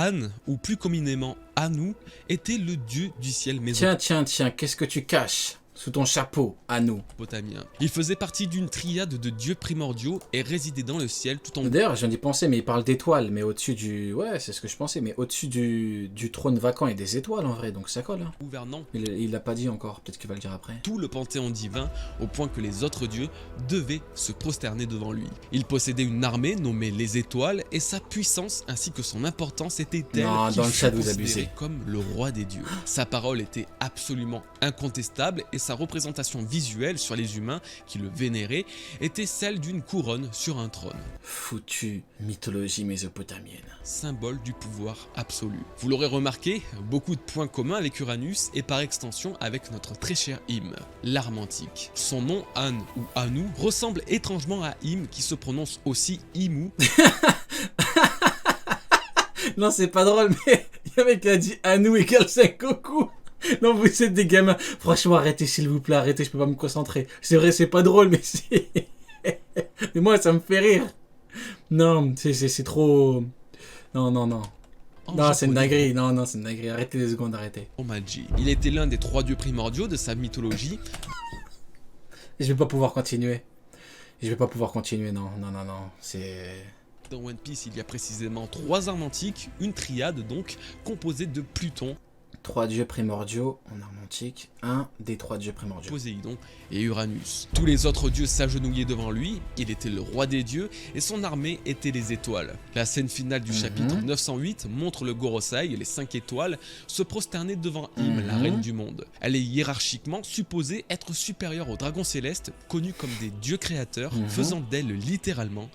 An, ou plus communément Anu, était le dieu du ciel Tiens, qu'est-ce que tu caches sous ton chapeau, Anu? mésopotamien. Il faisait partie d'une triade de dieux primordiaux et résidait dans le ciel tout en... D'ailleurs, je viens d'y penser, mais il parle d'étoiles, mais au-dessus du... Ouais, c'est ce que je pensais, mais au-dessus du trône vacant, il y a des étoiles en vrai, donc ça colle. Hein. gouvernant Il l'a pas dit encore, peut-être qu'il va le dire après. tout le panthéon divin, au point que les autres dieux devaient se prosterner devant lui. Il possédait une armée nommée les étoiles, et sa puissance ainsi que son importance était telle Non, qu'il dans le fut chat, vous considéré abusez. comme le roi des dieux. Sa parole était absolument incontestable, et sa représentation visuelle sur les humains qui le vénéraient était celle d'une couronne sur un trône. Foutue mythologie mésopotamienne. Symbole du pouvoir absolu. Vous l'aurez remarqué, beaucoup de points communs avec Uranus et par extension avec notre très cher Im, l'arme antique. Son nom, An ou Anu, ressemble étrangement à Im qui se prononce aussi Imu. Non, c'est pas drôle, mais il y a un mec qui a dit Anu égale Sengoku. Non, vous êtes des gamins. Franchement, arrêtez, s'il vous plaît, arrêtez, je peux pas me concentrer. C'est vrai, c'est pas drôle, mais c'est... Mais moi, ça me fait rire. Non, c'est trop... Non. Non, c'est une dinguerie. Non, c'est une dinguerie. Arrêtez 2 secondes, arrêtez. Omaji. Il était l'un des 3 dieux primordiaux de sa mythologie. Je vais pas pouvoir continuer. Non. C'est... Dans One Piece, il y a précisément 3 armes antiques, une triade donc, composée de Pluton, 3 dieux primordiaux en arme antique. Un des 3 dieux primordiaux. Poséidon et Uranus. Tous les autres dieux s'agenouillaient devant lui, il était le roi des dieux et son armée était les étoiles. La scène finale du chapitre 908 montre le Gorosei, les 5 étoiles, se prosterner devant Im, la reine du monde. Elle est hiérarchiquement supposée être supérieure aux dragons célestes, connus comme des dieux créateurs, faisant d'elle littéralement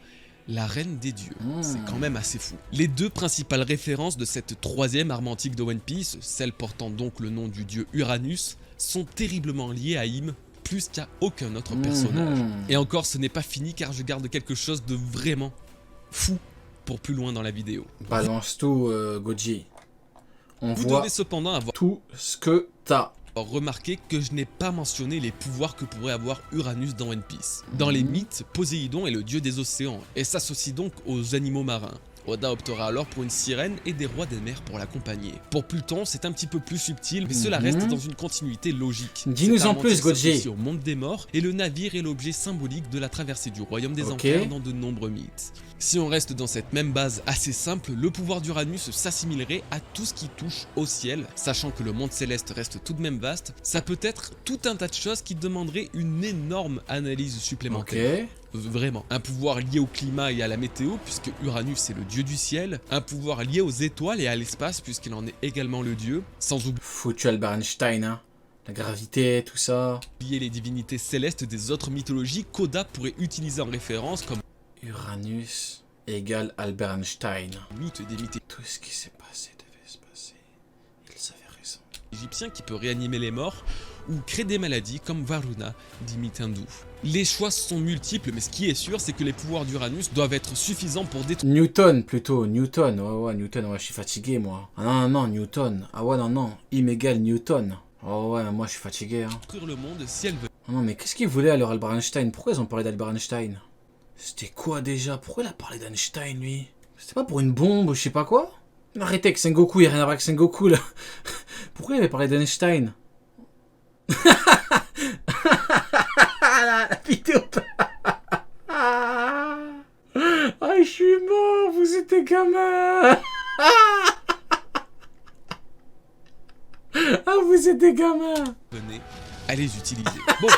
la reine des dieux. C'est quand même assez fou. Les 2 principales références de cette 3e arme antique de One Piece, celle portant donc le nom du dieu Uranus, sont terriblement liées à Im, plus qu'à aucun autre personnage. Et encore, ce n'est pas fini car je garde quelque chose de vraiment fou pour plus loin dans la vidéo. Balance tout, Goji. On Vous voit devez cependant avoir tout ce que t'as. remarqué que je n'ai pas mentionné les pouvoirs que pourrait avoir Uranus dans One Piece. Dans les mythes, Poséidon est le dieu des océans et s'associe donc aux animaux marins. Oda optera alors pour une sirène et des rois des mers pour l'accompagner. Pour Pluton, c'est un petit peu plus subtil, mais cela reste dans une continuité logique. Dis-nous Cette en arme plus, antique Goji. s'associe au monde des morts, et le navire est l'objet symbolique de la traversée du royaume des enfers dans de nombreux mythes. Si on reste dans cette même base assez simple, le pouvoir d'Uranus s'assimilerait à tout ce qui touche au ciel, sachant que le monde céleste reste tout de même vaste, ça peut être tout un tas de choses qui demanderaient une énorme analyse supplémentaire. Vraiment. Un pouvoir lié au climat et à la météo, puisque Uranus est le dieu du ciel. Un pouvoir lié aux étoiles et à l'espace, puisqu'il en est également le dieu. Sans Foutu Albert Einstein, hein. La gravité, tout ça. oublier les divinités célestes des autres mythologies qu'Oda pourrait utiliser en référence comme Uranus égale Albert Einstein. mythe des mythes Tout ce qui s'est passé devait se passer. Ils avaient raison. égyptiens qui peut réanimer les morts, ou créer des maladies comme Varuna, dit Mythendu. Les choix sont multiples, mais ce qui est sûr, c'est que les pouvoirs d'Uranus doivent être suffisants pour détruire Newton, plutôt. Newton. Ouais, Newton. Ouais, je suis fatigué, moi. Ah non, Newton. Ah ouais, non. Im égale Newton. Oh ouais, moi, je suis fatigué, hein. le monde si elle veut. Ah non, mais qu'est-ce qu'ils voulaient alors, Albert Einstein? Pourquoi ils ont parlé d'Albert Einstein? C'était quoi, déjà? Pourquoi il a parlé d'Einstein, lui? C'était pas pour une bombe ou je sais pas quoi? Arrêtez avec Sengoku, il a rien à voir avec Sengoku, là. Pourquoi il avait parlé d'Einstein? La vidéo. Ah, je suis mort, vous êtes des gamins. Ah, vous êtes des gamins. Venez à les utiliser. Bon.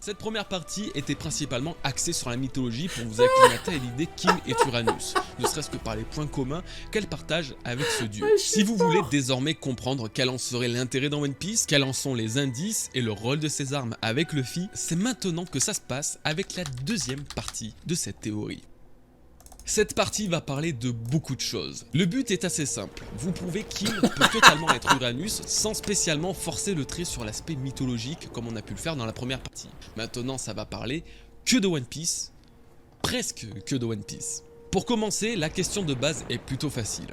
Cette première partie était principalement axée sur la mythologie pour vous acclimater à l'idée qu'Im est Uranus, ne serait-ce que par les points communs qu'elle partage avec ce dieu. Si vous voulez désormais comprendre quel en serait l'intérêt dans One Piece, quels en sont les indices et le rôle de ses armes avec Luffy, c'est maintenant que ça se passe avec la 2e partie de cette théorie. Cette partie va parler de beaucoup de choses. Le but est assez simple, vous prouvez qu'Im peut totalement être Uranus sans spécialement forcer le trait sur l'aspect mythologique comme on a pu le faire dans la première partie. Maintenant ça va parler que de One Piece, presque que de One Piece. Pour commencer, la question de base est plutôt facile.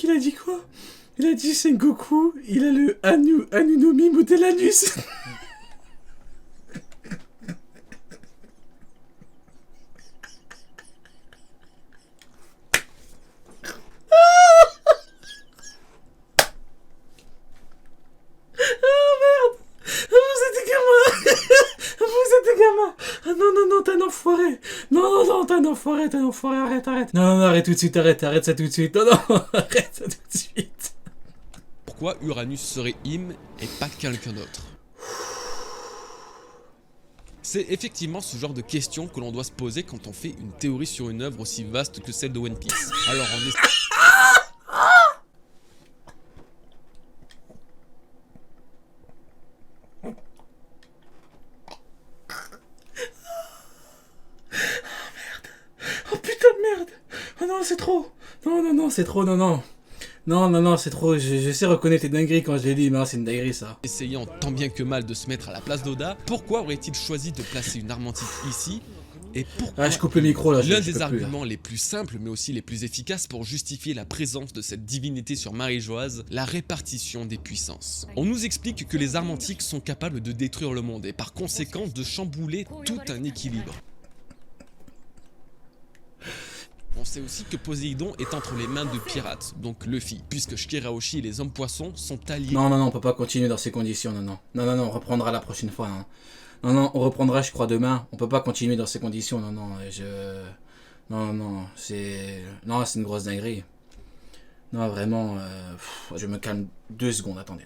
il a dit quoi? Il a dit Sengoku, il a le Anunomi Modellanus. Ah non, non, non, t'es un enfoiré. Non, non, non, t'es un enfoiré, arrête, arrête. Non, non, non, arrête tout de suite, arrête ça tout de suite. Non, non, arrête ça tout de suite. Pourquoi Uranus serait Im et pas quelqu'un d'autre? C'est effectivement ce genre de questions que l'on doit se poser quand on fait une théorie sur une œuvre aussi vaste que celle de One Piece. Alors on est... Oh putain de merde. Oh non, c'est trop. Non, non, non, c'est trop, non, non. Non, non, non, c'est trop. Je sais reconnaître les dingueries quand je les lis, mais c'est une dinguerie ça. Essayant tant bien que mal de se mettre à la place d'Oda, pourquoi aurait-il choisi de placer une arme antique ici? Et pourquoi... Ah, je coupe le micro là. L'un des arguments les plus simples mais aussi les plus efficaces pour justifier la présence de cette divinité sur Marie-Joase, la répartition des puissances. On nous explique que les armes antiques sont capables de détruire le monde et par conséquent de chambouler tout un équilibre. On sait aussi que Poséidon est entre les mains de pirates, donc Luffy, puisque Shirahoshi et les hommes poissons sont alliés. Non, non, non, on peut pas continuer dans ces conditions, non, non. Non, non, non, on reprendra la prochaine fois. Hein. Non, non, on reprendra, je crois, demain. On peut pas continuer dans ces conditions, non, non, Non, non, c'est... Non, c'est une grosse dinguerie. Non, vraiment, je me calme 2 secondes, attendez.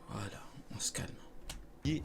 Voilà, on se calme.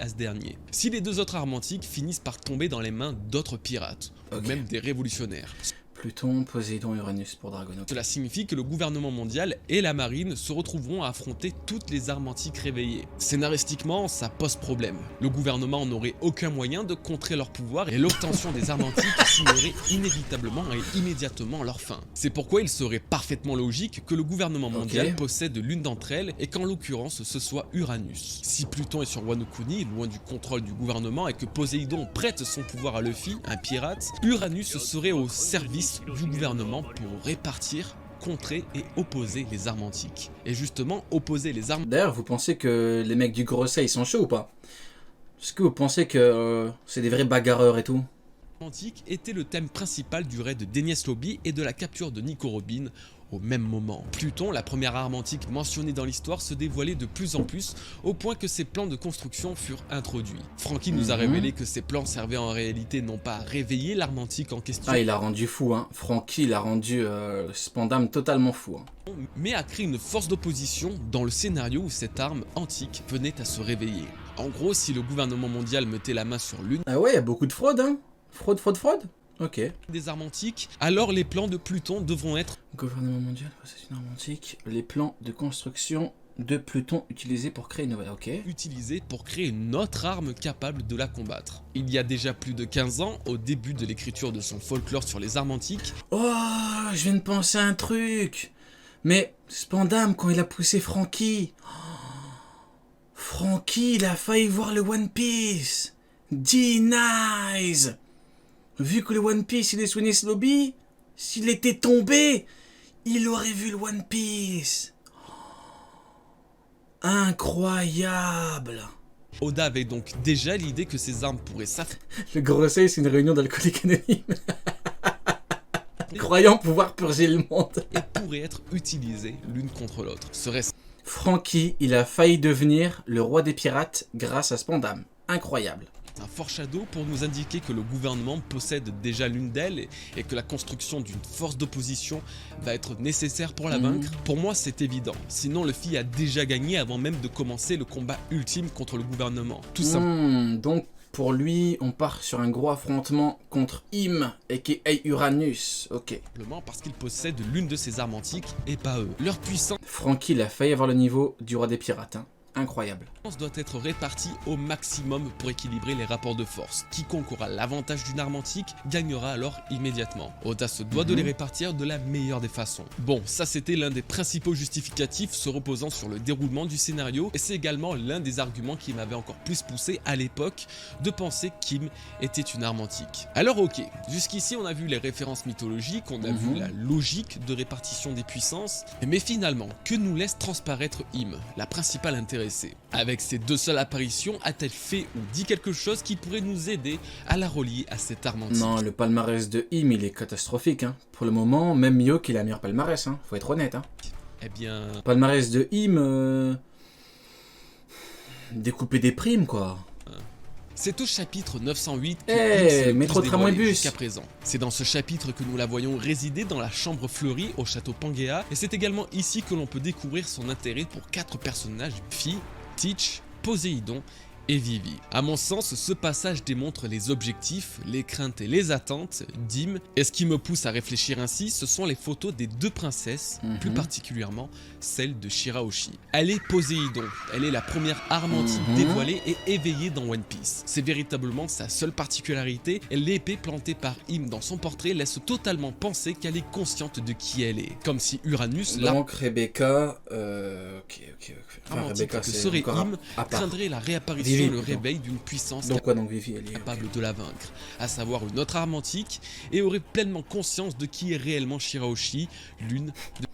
À ce dernier. Si les deux autres armes antiques finissent par tomber dans les mains d'autres pirates, ou même des révolutionnaires. Pluton, Poséidon, Uranus pour Dragon. Cela signifie que le gouvernement mondial et la marine se retrouveront à affronter toutes les armes antiques réveillées. Scénaristiquement, ça pose problème. Le gouvernement n'aurait aucun moyen de contrer leur pouvoir et l'obtention des armes antiques signerait inévitablement et immédiatement leur fin. C'est pourquoi il serait parfaitement logique que le gouvernement mondial possède l'une d'entre elles et qu'en l'occurrence ce soit Uranus. Si Pluton est sur Wano Kuni, loin du contrôle du gouvernement, et que Poséidon prête son pouvoir à Luffy, un pirate, Uranus serait au service du gouvernement pour répartir, contrer et opposer les armes antiques. Et justement, opposer les armes... D'ailleurs, vous pensez que les mecs du Gorosei ils sont chauds ou pas? Est-ce que vous pensez que c'est des vrais bagarreurs et tout? Antique était le thème principal du raid d'Enies Lobby et de la capture de Nico Robin au même moment. Pluton, la première arme antique mentionnée dans l'histoire, se dévoilait de plus en plus au point que ses plans de construction furent introduits. Franky nous a révélé que ces plans servaient en réalité non pas à réveiller l'arme antique en question. Ah, il a rendu fou, hein. Franky, il a rendu Spandam totalement fou. Hein. Mais a créé une force d'opposition dans le scénario où cette arme antique venait à se réveiller. En gros, si le gouvernement mondial mettait la main sur l'une... Ah ouais, il y a beaucoup de fraude, hein. Fraude. Ok. Des armes antiques, alors les plans de Pluton devront être... Gouvernement mondial possède une arme antique. Les plans de construction de Pluton utilisés pour créer une nouvelle... Ok. Utilisés pour créer une autre arme capable de la combattre. Il y a déjà plus de 15 ans, au début de l'écriture de son folklore sur les armes antiques... Oh, je viens de penser à un truc. Mais Spandam, quand il a poussé Franky... Franky, il a failli voir le One Piece. D-Nice. Vu que le One Piece il est sous Enies Lobby, s'il était tombé, il aurait vu le One Piece. Incroyable. Oda avait donc déjà l'idée que ces armes pourraient s'affronter. Le Gorosei, c'est une réunion d'alcooliques anonymes. Croyant pouvoir purger le monde. Et pourraient être utilisées l'une contre l'autre. Serait-ce... Franky, il a failli devenir le roi des pirates grâce à Spandam. Incroyable. Un foreshadow pour nous indiquer que le gouvernement possède déjà l'une d'elles et que la construction d'une force d'opposition va être nécessaire pour la vaincre. Pour moi c'est évident, sinon Luffy a déjà gagné avant même de commencer le combat ultime contre le gouvernement. Tout simplement. Donc pour lui on part sur un gros affrontement contre Im aka Uranus, ok. Simplement parce qu'il possède l'une de ses armes antiques et pas eux. Leur puissance... Franky il a failli avoir le niveau du roi des pirates, hein. Incroyable. doit être répartie au maximum pour équilibrer les rapports de force. Quiconque aura l'avantage d'une arme antique gagnera alors immédiatement. Oda se doit de les répartir de la meilleure des façons. Bon, ça c'était l'un des principaux justificatifs se reposant sur le déroulement du scénario, et c'est également l'un des arguments qui m'avait encore plus poussé à l'époque de penser qu'Im était une arme antique. Alors ok, jusqu'ici on a vu les références mythologiques, on a vu la logique de répartition des puissances, mais finalement, que nous laisse transparaître Im, la principale intéressée? Avec ses deux seules apparitions, a-t-elle fait ou dit quelque chose qui pourrait nous aider à la relier à cette arme antique? Non, le palmarès de Im, il est catastrophique. Hein. Pour le moment, même Mihawk, il a le meilleur palmarès. Hein. Faut être honnête. Hein. Eh bien... Palmarès de Im... Découper des primes, quoi. C'est au chapitre 908 que métro tramway bus jusqu'à présent. C'est dans ce chapitre que nous la voyons résider dans la chambre fleurie au château Pangea, et c'est également ici que l'on peut découvrir son intérêt pour 4 personnages, Phi, Teach, Poséidon et Vivi. À mon sens, ce passage démontre les objectifs, les craintes et les attentes d'Im, et ce qui me pousse à réfléchir ainsi, ce sont les photos des deux princesses, plus particulièrement celle de Shirahoshi. Elle est Poséidon, elle est la première arme antique dévoilée et éveillée dans One Piece. C'est véritablement sa seule particularité, et l'épée plantée par Im dans son portrait laisse totalement penser qu'elle est consciente de qui elle est. Comme si Uranus, donc Rebecca... Enfin, Rebecca, que serait Im, craindrait la réapparition, le réveil d'une puissance capable de la vaincre, à savoir une autre arme antique, et aurait pleinement conscience de qui est réellement Shirahoshi, l'une de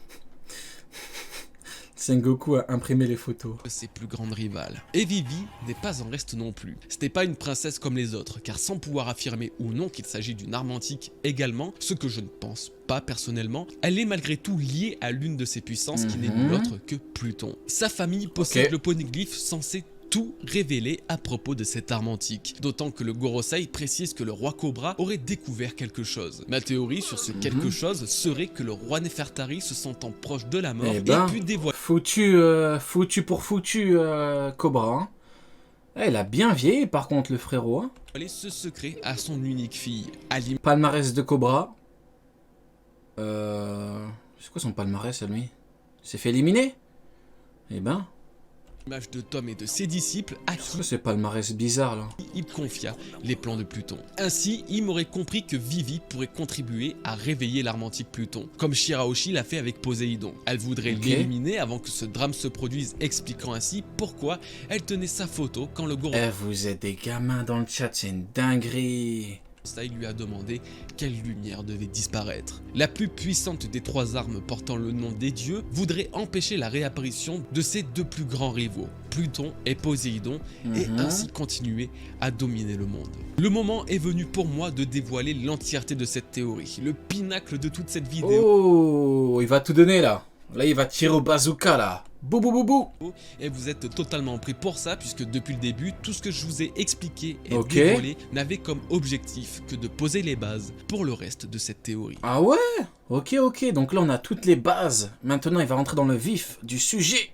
Sengoku a imprimé les photos de ses plus grandes rivales. Et Vivi n'est pas en reste non plus. C'était pas une princesse comme les autres, car sans pouvoir affirmer ou non qu'il s'agit d'une arme antique également, ce que je ne pense pas personnellement, elle est malgré tout liée à l'une de ses puissances qui n'est nulle autre que Pluton. Sa famille possède le poneglyphe censé tout révélé à propos de cette arme antique, d'autant que le Gorosei précise que le roi Cobra aurait découvert quelque chose. Ma théorie sur ce quelque chose serait que le roi Nefertari, se sentant proche de la mort, ait pu dévoiler... Foutu pour foutu, Cobra. Hein. Il a bien vieilli par contre le frérot. Hein. ce secret à son unique fille. Palmarès de Cobra. C'est quoi son palmarès à lui? Il s'est fait éliminer? Eh ben... L'image de Tom et de ses disciples à qui c'est palmarès bizarre là. Il confia les plans de Pluton. Ainsi, il m'aurait compris que Vivi pourrait contribuer à réveiller l'arme antique Pluton, comme Shirahoshi l'a fait avec Poséidon. Elle voudrait l'éliminer avant que ce drame se produise, expliquant ainsi pourquoi elle tenait sa photo quand le Gorosei vous êtes des gamins dans le chat, c'est une dinguerie. Il lui a demandé quelle lumière devait disparaître. La plus puissante des 3 armes portant le nom des dieux voudrait empêcher la réapparition de ses 2 plus grands rivaux, Pluton et Poséidon, et ainsi continuer à dominer le monde. Le moment est venu pour moi de dévoiler l'entièreté de cette théorie, le pinacle de toute cette vidéo. Oh, il va tout donner là. Là, il va tirer au bazooka là. Bou bou bou bou. Et vous êtes totalement pris pour ça, puisque depuis le début, tout ce que je vous ai expliqué et dévoilé n'avait comme objectif que de poser les bases pour le reste de cette théorie. Ah ouais? Ok, donc là on a toutes les bases. Maintenant il va rentrer dans le vif du sujet.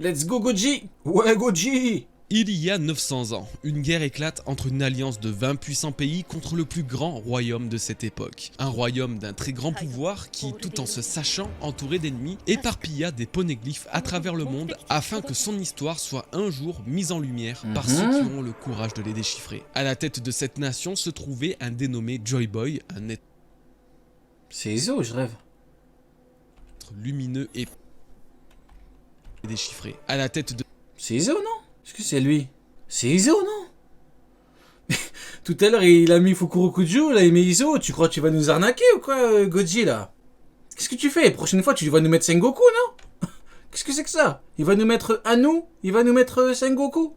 Let's go Goji. Ouais Goji. Il y a 900 ans, une guerre éclate entre une alliance de 20 puissants pays contre le plus grand royaume de cette époque. Un royaume d'un très grand pouvoir qui, tout en se sachant entouré d'ennemis, éparpilla des poneglyphes à travers le monde afin que son histoire soit un jour mise en lumière par ceux qui auront le courage de les déchiffrer. À la tête de cette nation se trouvait un dénommé Joy Boy, un être c'est Izo, je rêve. Lumineux et déchiffré. À la tête de... C'est Izo, non? Est-ce que c'est lui? C'est Izo, non? Tout à l'heure, il a mis Fukurokuju, là, il met Izo. Tu crois que tu vas nous arnaquer ou quoi, Goji, là? Qu'est-ce que tu fais? Prochaine fois, tu vas nous mettre Sengoku, non? Qu'est-ce que c'est que ça? Il va nous mettre Anu? Il va nous mettre Sengoku?